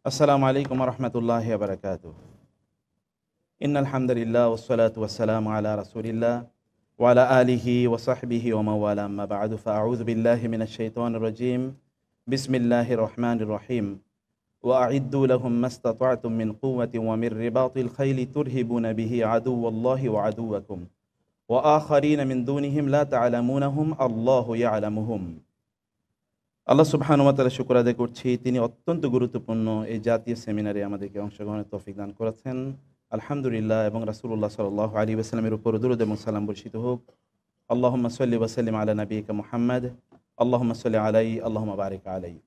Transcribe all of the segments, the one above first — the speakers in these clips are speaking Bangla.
আসসালামু আলাইকুম ওয়া রাহমাতুল্লাহি ওয়া বারাকাতুহু। ইন্নাল হামদুলিল্লাহ ওয়াস সালাতু ওয়াস সালামু আলা রাসূলিল্লাহ ওয়া আলা আলিহি ওয়া সাহবিহি ওয়া মাওয়ালা, আম্মা বা'দু, ফাআউযু বিল্লাহি মিনাশ শাইতানির রাজীম। বিসমিল্লাহির রহমানির রহিম। ওয়া আ'ইদ্দু লাহুম মাসতাতা'তুম মিন কুওয়াতিন ওয়া মির রিবাতিল খাইলি তুরহিবুনা বিহি আদুওয়াল্লাহি ওয়া আদুওয়াকুম ওয়া আখারিনা মিন দুনিহিম লা তা'লামুনাহুম আল্লাহু ইয়া'লামুহুম। আল্লাহ সুবহানাহু ওয়া তাআলা শুকর আদায় করছি, তিনি অত্যন্ত গুরুত্বপূর্ণ এই জাতীয় সেমিনারে আমাদেরকে অংশগ্রহণের তৌফিক দান করেছেন। আলহামদুলিল্লাহ। এবং রাসূলুল্লাহ সাল্লাল্লাহু আলাইহি ওয়াসাল্লামের উপর দরুদ এবং সালাম বর্ষিত হোক। আল্লাহুম্মা সাল্লি ওয়া সাল্লিম আলা নাবিয়িকা মুহাম্মদ, আল্লাহুম্মা সাল্লি আলাইহি, আল্লাহুম্মা বারিক আলাইহি।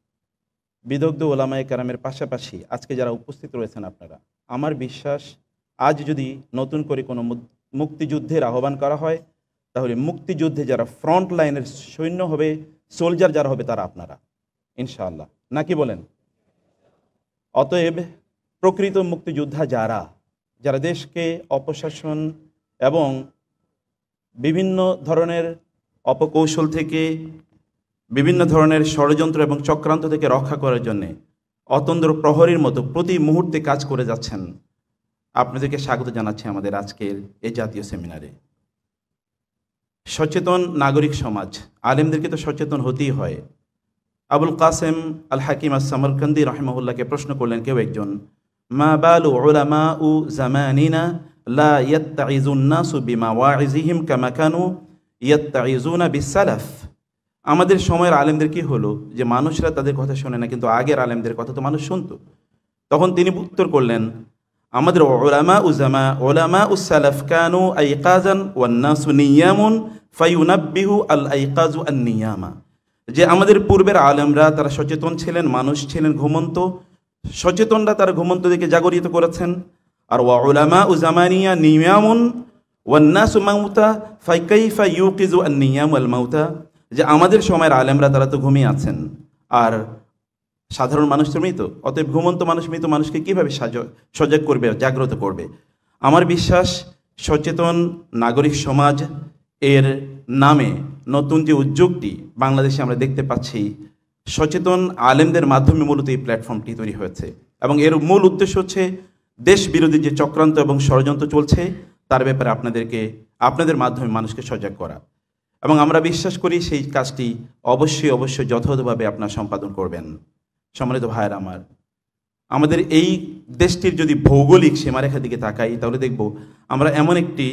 বিদগ্ধ ওলামায়ে কেরামের পাশাপাশি আজকে যারা উপস্থিত রয়েছেন আপনারা, আমার বিশ্বাস আজ যদি নতুন করে কোনো মুক্তিযুদ্ধের আহ্বান করা হয়, তাহলে মুক্তিযুদ্ধে যারা ফ্রন্ট লাইনের সৈন্য হবে, সোলজার যারা হবে, তারা আপনারা ইনশাআল্লাহ, নাকি বলেন? অতএব প্রকৃত মুক্তিযোদ্ধা যারা যারা দেশকে অপশাসন এবং বিভিন্ন ধরনের অপকৌশল থেকে, বিভিন্ন ধরনের ষড়যন্ত্র এবং চক্রান্ত থেকে রক্ষা করার জন্যে অতন্দ্র প্রহরীর মতো প্রতি মুহূর্তে কাজ করে যাচ্ছেন, আপনাদেরকে স্বাগত জানাচ্ছি আমাদের আজকের এই জাতীয় সেমিনারে। সচেতন নাগরিক সমাজ, আলেমদেরকে তো সচেতন হতেই হয়। আবুল কাসেম আল হাকিম আস-সামারকান্দি রাহিমাহুল্লাহকে প্রশ্ন করলেন কেউ একজন, মা বালু উলামাউ জামানিনা লা ইয়াত্তাইজুন নাসু বিমাওয়াইজিহিম কামা কানু ইয়াত্তাইজুনা বিসসালাফ। আমাদের সময়ের আলেমদের কি হলো যে মানুষরা তাদের কথা শোনে না, কিন্তু আগের আলেমদের কথা তো মানুষ শুনতো। তখন তিনি উত্তর করলেন, আমাদের উলামা উস-সালাফ কানু আইকাজান ওয়ান নাসু নিয়ামুন ফায়ুনাব্বিহু আল আইকাজু আন নিয়ামা। যে আমাদের পূর্বের আলেমরা তারা সচেতন ছিলেন, মানুষ ছিলেন ঘুমন্ত, সচেতনরা তারা ঘুমন্ত দিকে জাগরিত করেছেন। আর ওয়া উলামা উ জামানিয়া নিয়ামুন ওয়ান নাসু মাউতা ফাকাইফা ইউকিজু আন নিয়াম আল মাউতা। যে আমাদের সময়ের আলেমরা তারা তো ঘুমিয়ে আছেন, আর সাধারণ মানুষ তো মৃত, অতএব ঘুমন্ত মানুষ মৃত মানুষকে কীভাবে সজাগ করবে, জাগ্রত করবে? আমার বিশ্বাস সচেতন নাগরিক সমাজ এর নামে নতুন যে উদ্যোগটি বাংলাদেশে আমরা দেখতে পাচ্ছি, সচেতন আলেমদের মাধ্যমে মূলত এই প্ল্যাটফর্মটি তৈরি হয়েছে। এবং এর মূল উদ্দেশ্য হচ্ছে দেশ বিরোধী যে চক্রান্ত এবং ষড়যন্ত্র চলছে তার ব্যাপারে আপনাদের মাধ্যমে মানুষকে সজাগ করা। এবং আমরা বিশ্বাস করি সেই কাজটি অবশ্যই যথাযথভাবে আপনারা সম্পাদন করবেন। সম্মানিত ভাইয়েরা আমার, আমাদের এই দেশটির যদি ভৌগোলিক সীমারেখার দিকে তাকাই, তাহলে দেখব আমরা এমন একটি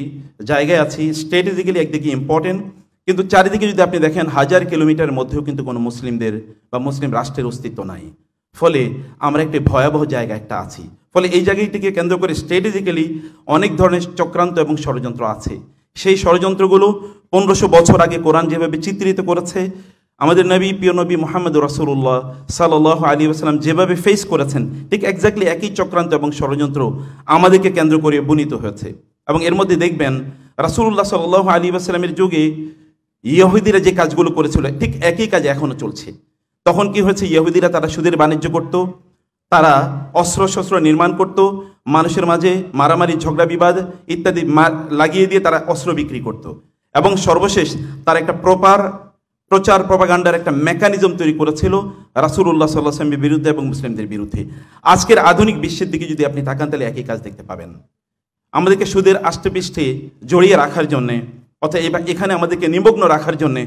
জায়গায় আছি, স্ট্র্যাটেজিক্যালি একদিকে ইম্পর্টেন্ট, কিন্তু চারিদিকে যদি আপনি দেখেন 1000 কিলোমিটারের মধ্যেও কিন্তু কোনো মুসলিমদের বা মুসলিম রাষ্ট্রের অস্তিত্ব নাই। ফলে আমরা একটি ভয়াবহ জায়গায় একটা আছি। ফলে এই জায়গাটিকে কেন্দ্র করে স্ট্র্যাটেজিক্যালি অনেক ধরনের চক্রান্ত এবং ষড়যন্ত্র আছে। সেই ষড়যন্ত্রগুলো 1500 বছর আগে কোরআন যেভাবে চিত্রিত করেছে, আমাদের নবী, প্রিয় নবী মুহাম্মদ রাসূলুল্লাহ সাল্লাল্লাহু আলাইহি ওয়াসাল্লাম যেভাবে ফেস করেছেন, ঠিক এক্স্যাক্টলি একই চক্রান্ত এবং ষড়যন্ত্র আমাদেরকে কেন্দ্র করে বুনিত হয়েছে। এবং এর মধ্যে দেখবেন রাসূলুল্লাহ সাল্লাল্লাহু আলাইহি ওয়াসাল্লামের যুগে ইহুদিরা যে কাজগুলো করেছিল, ঠিক একই কাজ এখনও চলছে। তখন কি হয়েছে, ইহুদিরা তারা সুদের বাণিজ্য করত, তারা অস্ত্র নির্মাণ করত, মানুষের মাঝে মারামারি, ঝগড়া বিবাদ ইত্যাদি লাগিয়ে দিয়ে তারা অস্ত্র বিক্রি করত। এবং সর্বশেষ তারা একটা প্রচার প্রপাগান্ডার একটা মেকানিজম তৈরি করেছিল রাসূলুল্লাহ সাল্লাল্লাহু আলাইহি ওয়াসাল্লামের বিরুদ্ধে এবং মুসলিমদের বিরুদ্ধে। আজকের আধুনিক বিশ্বের দিকে যদি আপনি তাকান, তাহলে একই কাজ দেখতে পাবেন। আমাদেরকে সুদের আষ্টেপৃষ্ঠে জড়িয়ে রাখার জন্যে, অর্থাৎ এখানে আমাদেরকে নিমগ্ন রাখার জন্যে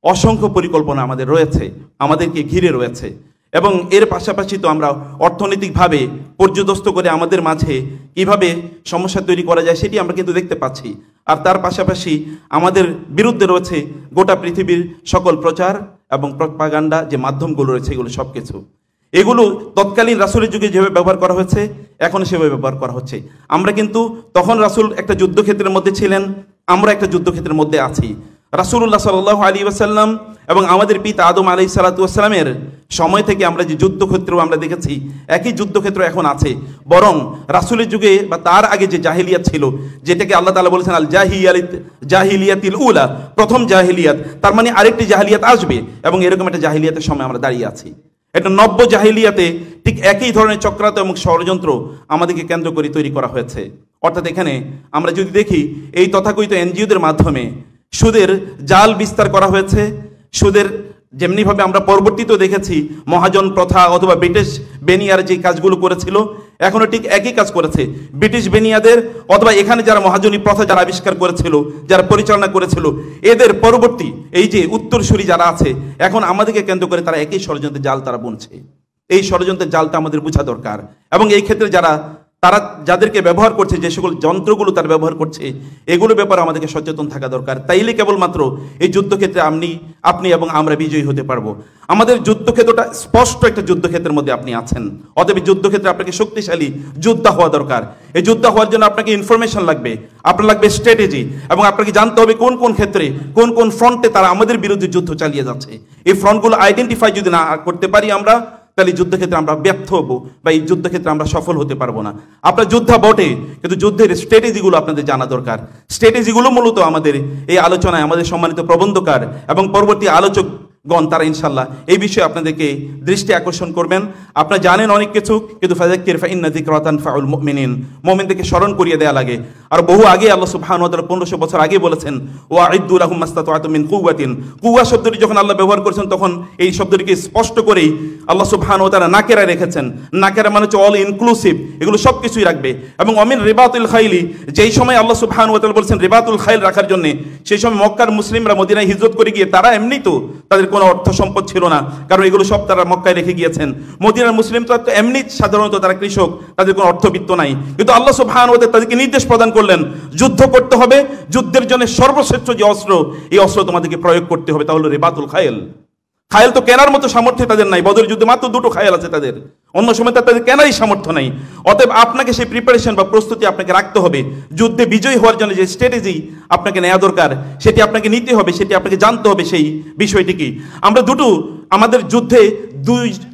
অসংখ্য পরিকল্পনা আমাদের রয়েছে, আমাদেরকে ঘিরে রয়েছে। এবং এর পাশাপাশি তো আমরা অর্থনৈতিকভাবে পর্যদস্ত করে আমাদের মাঝে কিভাবে সমস্যা তৈরি করা যায় সেটি আমরা কিন্তু দেখতে পাচ্ছি। আর তার পাশাপাশি আমাদের বিরুদ্ধে রয়েছে গোটা পৃথিবীর সকল প্রচার এবং প্রপাগান্ডা যে মাধ্যমগুলো রয়েছে, এগুলো সব কিছু, এগুলো তৎকালীন রাসূলের যুগে যেভাবে ব্যবহার করা হয়েছে এখন সেভাবে ব্যবহার করা হচ্ছে। আমরা কিন্তু তখন রাসূল একটা যুদ্ধক্ষেত্রের মধ্যে ছিলেন, আমরা একটা যুদ্ধক্ষেত্রের মধ্যে আছি। রাসূলুল্লাহ সাল্লাল্লাহু আলাইহি ওয়াসাল্লাম এবং আমাদের পিতা আদম আলাইহিস সালাতু ওয়াসসালামের সময় থেকে আমরা যে যুদ্ধক্ষেত্র আমরা দেখেছি, একই যুদ্ধক্ষেত্র এখন আছে। বরং রাসূলের যুগে বা তার আগে যে জাহিলিয়াত ছিল, যেটাকে আল্লাহ তাআলা বলেছেন আল জাহিলিয়াতিল উলা, প্রথম জাহিলিয়াত, তার মানে আরেকটি জাহিলিয়াত আসবে। এবং এরকম একটা জাহিলিয়াতের সময় আমরা দাঁড়িয়ে আছি। একটা নব্য জাহিলিয়াতে ঠিক একই ধরনের চক্রান্ত এবং ষড়যন্ত্র আমাদেরকে কেন্দ্র করে তৈরি করা হয়েছে। অর্থাৎ এখানে আমরা যদি দেখি, এই তথাকথিত এনজিওদের মাধ্যমে সুদের জাল বিস্তার করা হয়েছে, সুদের যেমনিভাবে আমরা পরবর্তীতেও দেখেছি মহাজন প্রথা অথবা ব্রিটিশ বেনিয়ার যে কাজগুলো করেছিল, এখনো ঠিক একই কাজ করেছে। ব্রিটিশ বেনিয়াদের অথবা এখানে যারা মহাজনী প্রথা যারা আবিষ্কার করেছিল, যারা পরিচালনা করেছিল, এদের পরবর্তী এই যে উত্তরসূরি যারা আছে, এখন আমাদেরকে কেন্দ্র করে তারা একই ষড়যন্ত্রের জাল তারা বুনছে। এই ষড়যন্ত্রের জালটা আমাদের বোঝা দরকার। এবং এই ক্ষেত্রে তারা যাদেরকে ব্যবহার করছে, যে সকল যন্ত্রগুলো তারা ব্যবহার করছে, এগুলো ব্যাপারে আমাদেরকে সচেতন থাকা দরকার। তাইলে কেবলমাত্র এই যুদ্ধক্ষেত্রে আপনি এবং আমরা বিজয়ী হতে পারবো। আমাদের যুদ্ধক্ষেত্রটা স্পষ্ট একটা যুদ্ধক্ষেত্রের মধ্যে আপনি আছেন। অতএব যুদ্ধক্ষেত্রে আপনাকে শক্তিশালী যোদ্ধা হওয়া দরকার। এই যোদ্ধা হওয়ার জন্য আপনাকে ইনফরমেশন লাগবে, আপনার লাগবে স্ট্র্যাটেজি, এবং আপনাকে জানতে হবে কোন কোন ক্ষেত্রে কোন কোন ফ্রন্টে তারা আমাদের বিরুদ্ধে যুদ্ধ চালিয়ে যাচ্ছে। এই ফ্রন্টগুলো আইডেন্টিফাই যদি না করতে পারি আমরা, তাহলে যুদ্ধক্ষেত্রে আমরা ব্যর্থ হবো বা এই যুদ্ধক্ষেত্রে আমরা সফল হতে পারবো না। আপনার যোদ্ধা বটে, কিন্তু যুদ্ধের স্ট্র্যাটেজিগুলো আপনাদের জানা দরকার। স্ট্র্যাটেজিগুলো মূলত আমাদের এই আলোচনায় আমাদের সম্মানিত প্রবন্ধকার এবং পরবর্তী আলোচকগণ তারা ইনশাল্লাহ এই বিষয়ে আপনাদেরকে দৃষ্টি আকর্ষণ করবেন। আপনারা জানেন অনেক কিছু, কিন্তু ফাযাক্কির ফাইন্না যিকরা তানফাউল মুমিনিন, মুমিনদেরকে স্মরণ করিয়ে দেয়া লাগে। আর বহু আগে আল্লাহ সুবহানাহু ওয়া তাআলা 1500 বছর আগে বলেছেন, ওয়াইদ্দু লাহুম মাসতাতা'তুম মিন কুওয়াতিন। কুওয়া শব্দটি যখন আল্লাহ ব্যবহার করেছেন, তখন এই শব্দটিকে স্পষ্ট করেই আল্লাহ সুবহানাহু ওয়া তাআলা নাকেরা রেখেছেন। নাকেরা মানে হচ্ছে অল ইনক্লুসিভ, এগুলো সব কিছুই রাখবে। এবং অমিন রিবাতুল খাইলি, যেই সময় আল্লাহ সুবহানাহু ওয়া তাআলা বলেছেন রিবাতুল খাইল রাখার জন্য, সেই সময় মক্কার মুসলিমরা মদিনায় হিজরত করে গিয়ে তারা এমনি তো তাদের কোনো অর্থ সম্পদ ছিল না, কারণ এগুলো সব তারা মক্কায় রেখে গিয়েছেন। মদিনার মুসলিম তো এমনি সাধারণত তারা কৃষক, তাদের কোনো অর্থবিত্ত নাই, কিন্তু আল্লাহ সুবহানাহু ওয়া তাআলা তাদেরকে নির্দেশ প্রদান করলেন যুদ্ধ করতে হবে, যুদ্ধের জন্য সর্বশ্রেষ্ঠ যে অস্ত্র, এই অস্ত্র তোমাদেরকে প্রয়োগ করতে হবে, তা হলো রিবাতুল খাইল। খায়েল তো কেনার মতো সামর্থ্য তাদের নাই, বদরের যুদ্ধে মাত্র 2টো খায়েল আছে তাদের, অন্য সময় তাদের কেনারই সামর্থ্য নাই। অতএব আপনাকে সেই প্রিপারেশন বা প্রস্তুতি আপনাকে রাখতে হবে। যুদ্ধে বিজয়ী হওয়ার জন্য যে স্ট্র্যাটেজি আপনাকে নেওয়া দরকার, সেটি আপনাকে নিতে হবে, সেটি আপনাকে জানতে হবে। সেই বিষয়টি কি? আমাদের যুদ্ধে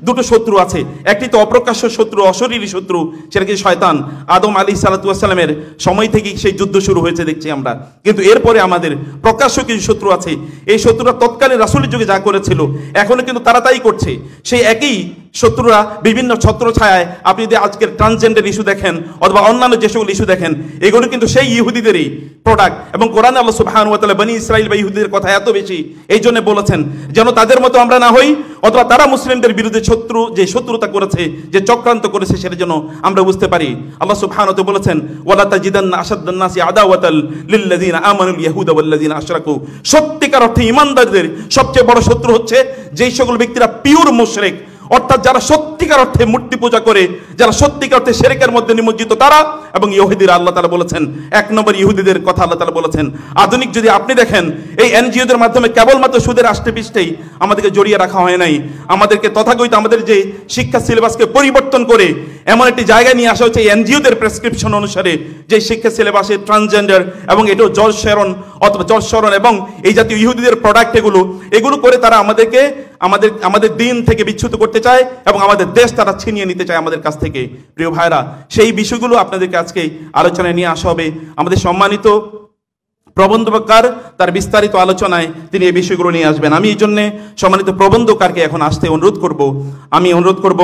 দুটো শত্রু আছে। একটি তো অপ্রকাশ্য শত্রু, অশরীরী শত্রু, সেটা কি শয়তান। আদম আলাইহিসসালাতু ওয়াসসালামের সময় থেকেই সেই যুদ্ধ শুরু হয়েছে দেখছি আমরা। কিন্তু এরপরে আমাদের প্রকাশ্য কিছু শত্রু আছে। এই শত্রুরা তৎকালীন রাসূলের যুগে যা করেছিল, এখনো কিন্তু তারা তাই করছে। সেই একই শত্রুরা বিভিন্ন ছত্রছায়ায়, আপনি যদি আজকের ট্রান্সজেন্ডার ইস্যু দেখেন অথবা অন্যান্য যে সকল ইস্যু দেখেন, এগুলো কিন্তু সেই ইহুদিদেরই প্রোডাক্ট। এবং কোরআনে আল্লাহ সুবহানাহু ওয়া তাআলা বনী ইসরাইল বা ইহুদিদের কথা এত বেশি এই জন্য বলেছেন যেন তাদের মতো আমরা না হই, অথবা তারা মুসলিমদের বিরুদ্ধে যে শত্রুতা করেছে, যে চক্রান্ত করেছে, সেটা যেন আমরা বুঝতে পারি। আল্লাহ সুবহানাহু ওয়া তাআলা বলেছেন, ওয়ালা তাজিদান্না আশাদ্দান নাসি আদাওয়াতাল লিল্লাযিনা আমানুল ইয়াহুদা ওয়াল্লাযিনা আশরাকু। সত্যিকার অর্থে ঈমানদারদের সবচেয়ে বড় শত্রু হচ্ছে যেই সকল ব্যক্তিরা পিওর মুশরিক, অর্থাৎ যারা সত্যিকার অর্থে মূর্তি পূজা করে, যারা সত্যিকার অর্থে শিরকের মধ্যে নিমজ্জিত, তারা এবং ইহুদিরা। আল্লাহ তাআলা বলেছেন, 1 নম্বর ইহুদিদের কথা আল্লাহ তাআলা বলেছেন। আধুনিক যদি আপনি দেখেন, এই এনজিওদের মাধ্যমে কেবলমাত্র সুদের আষ্টেপৃষ্ঠেই আমাদেরকে জড়িয়ে রাখা হয় নাই, আমাদেরকে তথাকথিত আমাদের যে শিক্ষা সিলেবাসকে পরিবর্তন করে এমন একটি জায়গায় নিয়ে আসা হচ্ছে এই এনজিওদের প্রেসক্রিপশন অনুসারে, যে শিক্ষা সিলেবাসে ট্রান্সজেন্ডার এবং এটাও জর্জ শরন এবং এই জাতীয় ইহুদিদের প্রোডাক্ট, এগুলো করে তারা আমাদের দিন থেকে বিচ্যুত করতে চায় এবং আমাদের দেশ তারা ছিনিয়ে নিতে চায় আমাদের কাছ থেকে। প্রিয় ভাইরা, সেই বিষয়গুলো আপনাদেরকে আজকে আলোচনায় নিয়ে আসা হবে। আমাদের সম্মানিত প্রবন্ধকার তার বিস্তারিত আলোচনায় তিনি এই বিষয়গুলো নিয়ে আসবেন। আমি এই জন্যে সম্মানিত প্রবন্ধকারকে এখন আসতে অনুরোধ করব।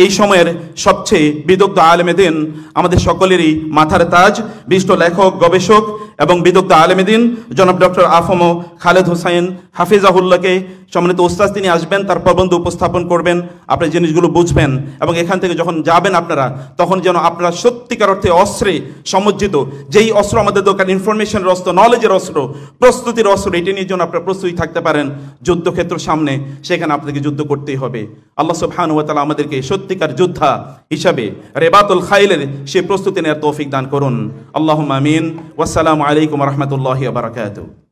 এই সময়ের সবচেয়ে বিদগ্ধ আলেমে দ্বীন, আমাদের সকলেরই মাথার তাজ, বিশিষ্ট লেখক, গবেষক এবং বিদগ্ধ আলেমে দ্বীন জনাব ডক্টর আফম খালেদ হোসাইন হাফিজাহুল্লাহকে সম্মানিত ওস্তাদ তিনি আসবেন, তার প্রবন্ধ উপস্থাপন করবেন। আপনি জিনিসগুলো বুঝবেন এবং এখান থেকে যখন যাবেন আপনারা, তখন যেন আপনারা সত্যিকার অর্থে অস্ত্রে সমজ্জিত, যেই অস্ত্র আমাদের দরকার, ইনফরমেশনের অস্ত্র, নলেজের অস্ত্র, প্রস্তুতির অস্ত্র, এটি নিয়ে যেন আপনারা প্রস্তুতি থাকতে পারেন। যুদ্ধক্ষেত্র সামনে, সেখানে আপনাদেরকে যুদ্ধ করতেই হবে। আল্লাহ সুবহানাহু ওয়া তাআলা আমাদেরকে সত্যিকার যোদ্ধা হিসাবে রিবাতুল খাইলের সেই প্রস্তুতি নেওয়ার তৌফিক দান করুন। আল্লাহুম্মা আমিন। ওয়াসসালামু আলাইকুম ওয়া রাহমাতুল্লাহি ওয়া বারাকাতুহু।